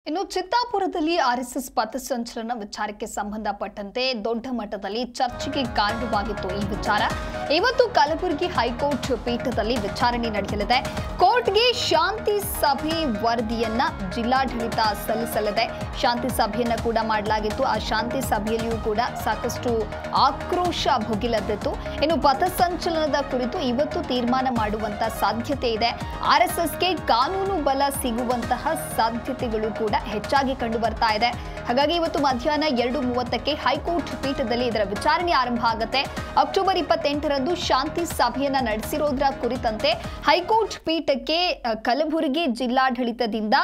ಇನ್ನು ಚಿತ್ತಾಪುರದಲ್ಲಿ ಆರ್ಎಸ್ಎಸ್ ಪಥಸಂಚಲನ ವಿಚಾರಕ್ಕೆ ಸಂಬಂಧಪಟ್ಟಂತೆ ದೊಡ್ಡ ಮಟ್ಟದಲ್ಲಿ ಚರ್ಚೆಗೆ ಕಾರಣವಾಗಿತ್ತು ಈ ವಿಚಾರ. ಇವತ್ತು ಕಲಬುರಗಿ ಹೈಕೋರ್ಟ್ ಪೀಠದಲ್ಲಿ ವಿಚಾರಣೆ ನಡೆಯಲಿದೆ. ಕೋರ್ಟ್ಗೆ ಶಾಂತಿ ಸಭೆ ವರದಿಯನ್ನ ಜಿಲ್ಲಾಡಳಿತ ಸಲ್ಲಿಸಲಿದೆ. ಶಾಂತಿ ಸಭೆಯನ್ನ ಕೂಡ ಮಾಡಲಾಗಿತ್ತು. ಆ ಶಾಂತಿ ಸಭೆಯಲ್ಲಿಯೂ ಕೂಡ ಸಾಕಷ್ಟು ಆಕ್ರೋಶ ಭುಗಿಲೆದ್ದಿತ್ತು. ಇನ್ನು ಪಥಸಂಚಲನದ ಕುರಿತು ಇವತ್ತು ತೀರ್ಮಾನ ಮಾಡುವಂತ ಸಾಧ್ಯತೆ ಇದೆ. ಆರ್ಎಸ್ಎಸ್ಗೆ ಕಾನೂನು ಬಲ ಸಿಗುವಂತಹ ಸಾಧ್ಯತೆಗಳು ಕೂಡ ಹೆಚ್ಚಾಗಿ ಕಂಡು ಬರ್ತಾ ಇದೆ. ಹಾಗಾಗಿ ಇವತ್ತು ಮಧ್ಯಾಹ್ನ 2:30ಕ್ಕೆ ಹೈಕೋರ್ಟ್ ಪೀಠದಲ್ಲಿ ಇದರ ವಿಚಾರಣೆ ಆರಂಭ ಆಗುತ್ತೆ. ಅಕ್ಟೋಬರ್ 28ರಂದು ಶಾಂತಿ ಸಭೆಯನ್ನ ನಡೆಸಿರೋದ್ರ ಕುರಿತಂತೆ ಹೈಕೋರ್ಟ್ ಪೀಠಕ್ಕೆ ಕಲಬುರಗಿ ಜಿಲ್ಲಾಡಳಿತದಿಂದ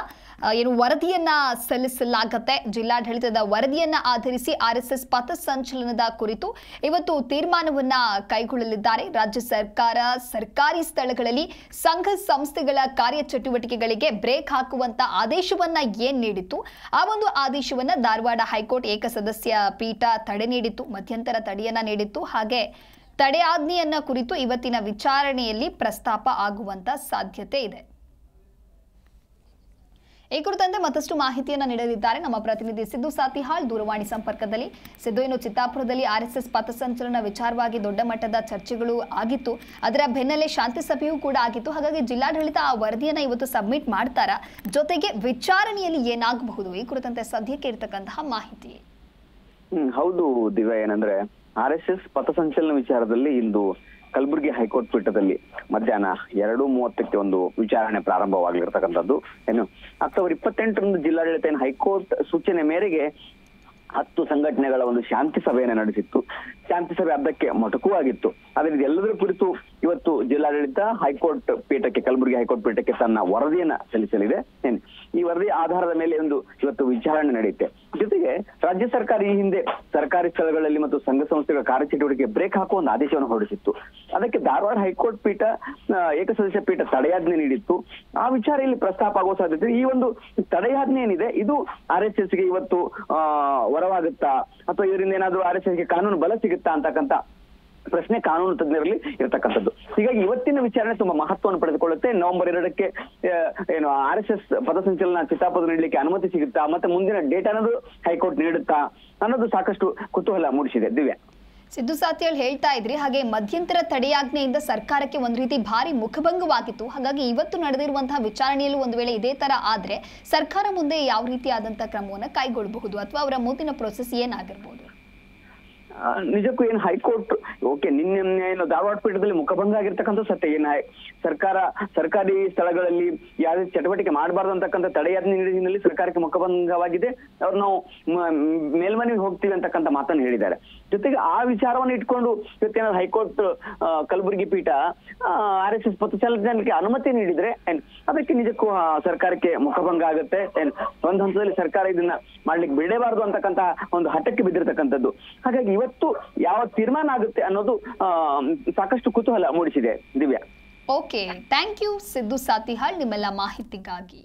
ವರದಿಯನ್ನ ಸಲ್ಲಿಸಲಾಗುತ್ತೆ. ಜಿಲ್ಲಾಡಳಿತದ ವರದಿಯನ್ನ ಆಧರಿಸಿ ಆರ್ಎಸ್ಎಸ್ ಪಥಸಂಚಲನದ ಕುರಿತು ಇವತ್ತು ತೀರ್ಮಾನವನ್ನ ಕೈಗೊಳ್ಳಲಿದ್ದಾರೆ. ರಾಜ್ಯ ಸರ್ಕಾರ ಸರ್ಕಾರಿ ಸ್ಥಳಗಳಲ್ಲಿ ಸಂಘ ಸಂಸ್ಥೆಗಳ ಕಾರ್ಯಚಟುವಟಿಕೆಗಳಿಗೆ ಬ್ರೇಕ್ ಹಾಕುವಂತ ಆದೇಶವನ್ನ ಏನ್ ನೀಡಿತ್ತು, ಆ ಒಂದು ಆದೇಶವನ್ನ ಧಾರವಾಡ ಹೈಕೋರ್ಟ್ ಏಕಸದಸ್ಯ ಪೀಠ ತಡೆ ನೀಡಿತ್ತು, ಮಧ್ಯಂತರ ತಡೆಯನ್ನ ನೀಡಿತ್ತು. ಹಾಗೆ ತಡೆಯಾಜ್ಞೆಯನ್ನ ಕುರಿತು ಇವತ್ತಿನ ವಿಚಾರಣೆಯಲ್ಲಿ ಪ್ರಸ್ತಾಪ ಆಗುವಂತ ಸಾಧ್ಯತೆ ಇದೆ. ಈ ಕುರಿತಂತೆ ಮತ್ತಷ್ಟು ಮಾಹಿತಿಯನ್ನ ನೀಡಲಿದ್ದಾರೆ ನಮ್ಮ ಪ್ರತಿನಿಧಿ ಸಿದ್ದು ಸಾತಿಹಾಳ್ ದೂರವಾಣಿ ಸಂಪರ್ಕದಲ್ಲಿ. ಸಿದ್ದು, ಇನ್ನು ಚಿತ್ತಾಪುರದಲ್ಲಿ ಆರ್ಎಸ್ಎಸ್ ಪಥಸಂಚಲನ ವಿಚಾರವಾಗಿ ದೊಡ್ಡ ಮಟ್ಟದ ಚರ್ಚೆಗಳು ಆಗಿತ್ತು. ಅದರ ಬೆನ್ನಲ್ಲೇ ಶಾಂತಿ ಸಭೆಯೂ ಕೂಡ ಆಗಿತ್ತು. ಹಾಗಾಗಿ ಜಿಲ್ಲಾಡಳಿತ ಆ ವರದಿಯನ್ನ ಇವತ್ತು ಸಬ್ಮಿಟ್ ಮಾಡ್ತಾರಾ? ಜೊತೆಗೆ ವಿಚಾರಣೆಯಲ್ಲಿ ಏನಾಗಬಹುದು ಈ ಕುರಿತಂತೆ ಸದ್ಯಕ್ಕೆ ಇರತಕ್ಕಂತಹ ಮಾಹಿತಿ? ಹೌದು ದಿವ್ಯಾ, ಏನಂದ್ರೆ ಆರ್ಎಸ್ಎಸ್ ಪಥಸಂಚಲನ ವಿಚಾರದಲ್ಲಿ ಇಂದು ಕಲಬುರಗಿ ಹೈಕೋರ್ಟ್ ಪೀಠದಲ್ಲಿ ಮಧ್ಯಾಹ್ನ 2:30ಕ್ಕೆ ಒಂದು ವಿಚಾರಣೆ ಪ್ರಾರಂಭವಾಗಲಿರ್ತಕ್ಕಂಥದ್ದು. ಏನು ಅಕ್ಟೋಬರ್ 28ರಂದು ಜಿಲ್ಲಾಡಳಿತ ಹೈಕೋರ್ಟ್ ಸೂಚನೆ ಮೇರೆಗೆ 10 ಸಂಘಟನೆಗಳ ಒಂದು ಶಾಂತಿ ಸಭೆಯನ್ನು ನಡೆಸಿತ್ತು. ಶಾಂತಿ ಸಭೆ ಅರ್ಧಕ್ಕೆ ಮೊಟಕುವಾಗಿತ್ತು. ಆದ್ರೆ ಇದೆಲ್ಲದರ ಕುರಿತು ಇವತ್ತು ಜಿಲ್ಲಾಡಳಿತ ಹೈಕೋರ್ಟ್ ಪೀಠಕ್ಕೆ, ಕಲಬುರಗಿ ಹೈಕೋರ್ಟ್ ಪೀಠಕ್ಕೆ ತನ್ನ ವರದಿಯನ್ನ ಸಲ್ಲಿಸಲಿದೆ. ಈ ವರದಿ ಆಧಾರದ ಮೇಲೆ ಒಂದು ಇವತ್ತು ವಿಚಾರಣೆ ನಡೆಯುತ್ತೆ. ಜೊತೆಗೆ ರಾಜ್ಯ ಸರ್ಕಾರ ಈ ಹಿಂದೆ ಸರ್ಕಾರಿ ಸ್ಥಳಗಳಲ್ಲಿ ಮತ್ತು ಸಂಘ ಸಂಸ್ಥೆಗಳ ಕಾರ್ಯಚಟುವಟಿಕೆ ಬ್ರೇಕ್ ಹಾಕುವ ಒಂದು ಆದೇಶವನ್ನು ಹೊರಡಿಸಿತ್ತು. ಅದಕ್ಕೆ ಧಾರವಾಡ ಹೈಕೋರ್ಟ್ ಪೀಠ ಏಕಸದಸ್ಯ ಪೀಠ ತಡೆಯಾಜ್ಞೆ ನೀಡಿತ್ತು. ಆ ವಿಚಾರ ಇಲ್ಲಿ ಪ್ರಸ್ತಾಪ ಆಗುವ ಸಾಧ್ಯತೆ. ಈ ಒಂದು ತಡೆಯಾಜ್ಞೆ ಏನಿದೆ ಇದು ಆರ್ಎಸ್ಎಸ್ಗೆ ಇವತ್ತು ವರವಾಗುತ್ತಾ ಅಥವಾ ಇದರಿಂದ ಏನಾದ್ರೂ ಆರ್ಎಸ್ಎಸ್ಗೆ ಕಾನೂನು ಬಲ ಸಿಗುತ್ತಾ ಅಂತಕ್ಕಂಥ ಪ್ರಶ್ನೆ ಕಾನೂನು ತಜ್ಞರಲ್ಲಿ ಇರತಕ್ಕಂಥದ್ದು. ಹೀಗಾಗಿ ಇವತ್ತಿನ ವಿಚಾರಣೆ ತುಂಬಾ ಮಹತ್ವವನ್ನು ಪಡೆದುಕೊಳ್ಳುತ್ತೆ. ನವೆಂಬರ್ 2ಕ್ಕೆ ಏನು ಆರ್ಎಸ್ಎಸ್ ಪಥಸಂಚಲನ ಚಿತ್ತಾಪುರ ನೀಡಲಿಕ್ಕೆ ಅನುಮತಿ ಸಿಗುತ್ತಾ, ಮತ್ತೆ ಮುಂದಿನ ಡೇಟ್ ಅನ್ನೋದು ಹೈಕೋರ್ಟ್ ನೀಡುತ್ತಾ ಅನ್ನೋದು ಸಾಕಷ್ಟು ಕುತೂಹಲ ಮೂಡಿಸಿದೆ. ದಿವ್ಯಾ, ಸಿದ್ದು ಸಾತಿಹಾಳ್ ಹೇಳ್ತಾ ಇದ್ರಿ, ಹಾಗೆ ಮಧ್ಯಂತರ ತಡೆಯಾಜ್ಞೆಯಿಂದ ಸರ್ಕಾರಕ್ಕೆ ಒಂದ್ ರೀತಿ ಭಾರಿ ಮುಖಭಂಗವಾಗಿತ್ತು. ಹಾಗಾಗಿ ಇವತ್ತು ನಡೆದಿರುವಂತಹ ವಿಚಾರಣೆಯಲ್ಲೂ ಒಂದು ವೇಳೆ ಇದೇ ತರ ಆದ್ರೆ ಸರ್ಕಾರ ಮುಂದೆ ಯಾವ ರೀತಿಯಾದಂತಹ ಕ್ರಮವನ್ನ ಕೈಗೊಳ್ಳಬಹುದು ಅಥವಾ ಅವರ ಮುಂದಿನ ಪ್ರೊಸೆಸ್ ಏನಾಗಿರ್ಬೋದು? ನಿಜಕ್ಕೂ ಏನು ಹೈಕೋರ್ಟ್ ಓಕೆ ನಿನ್ನೆ ಏನು ಧಾರವಾಡ ಪೀಠದಲ್ಲಿ ಮುಖಭಂಗ ಆಗಿರ್ತಕ್ಕಂಥ ಸತ್ಯ. ಏನ ಸರ್ಕಾರಿ ಸ್ಥಳಗಳಲ್ಲಿ ಯಾವುದೇ ಚಟುವಟಿಕೆ ಮಾಡಬಾರ್ದು ಅಂತಕ್ಕಂಥ ತಡೆಯಾಜ್ಞೆ ಹಿನ್ನೆಲೆಯಲ್ಲಿ ಸರ್ಕಾರಕ್ಕೆ ಮುಖಭಂಗವಾಗಿದೆ. ಅವ್ರು ನಾವು ಮೇಲ್ಮನೆಗೆ ಹೋಗ್ತೀವಿ ಅಂತಕ್ಕಂಥ ಮಾತನ್ನು ಹೇಳಿದ್ದಾರೆ. ಜೊತೆಗೆ ಆ ವಿಚಾರವನ್ನು ಇಟ್ಕೊಂಡು ಇವತ್ತೇನಾದ್ರು ಹೈಕೋರ್ಟ್ ಕಲಬುರಗಿ ಪೀಠ ಆರ್ಎಸ್ಎಸ್ ಪಥಸಂಚಲನಕ್ಕೆ ಅನುಮತಿ ನೀಡಿದ್ರೆ ಅದಕ್ಕೆ ನಿಜಕ್ಕೂ ಸರ್ಕಾರಕ್ಕೆ ಮುಖಭಂಗ ಆಗುತ್ತೆ. ಒಂದು ಹಂತದಲ್ಲಿ ಸರ್ಕಾರ ಇದನ್ನ ಮಾಡ್ಲಿಕ್ಕೆ ಬಿಡಬಾರ್ದು ಅಂತಕ್ಕಂಥ ಒಂದು ಹಠಕ್ಕೆ ಬಿದ್ದಿರ್ತಕ್ಕಂಥದ್ದು. ಹಾಗಾಗಿ ಇವತ್ತು ಯಾವ ತೀರ್ಮಾನ ಆಗುತ್ತೆ ಅನ್ನೋದು ಸಾಕಷ್ಟು ಕುತೂಹಲ ಮೂಡಿಸಿದೆ. Divya, okay, thank you Siddu Satihal ನಿಮ್ಮೆಲ್ಲ ಮಾಹಿತಿಗಾಗಿ.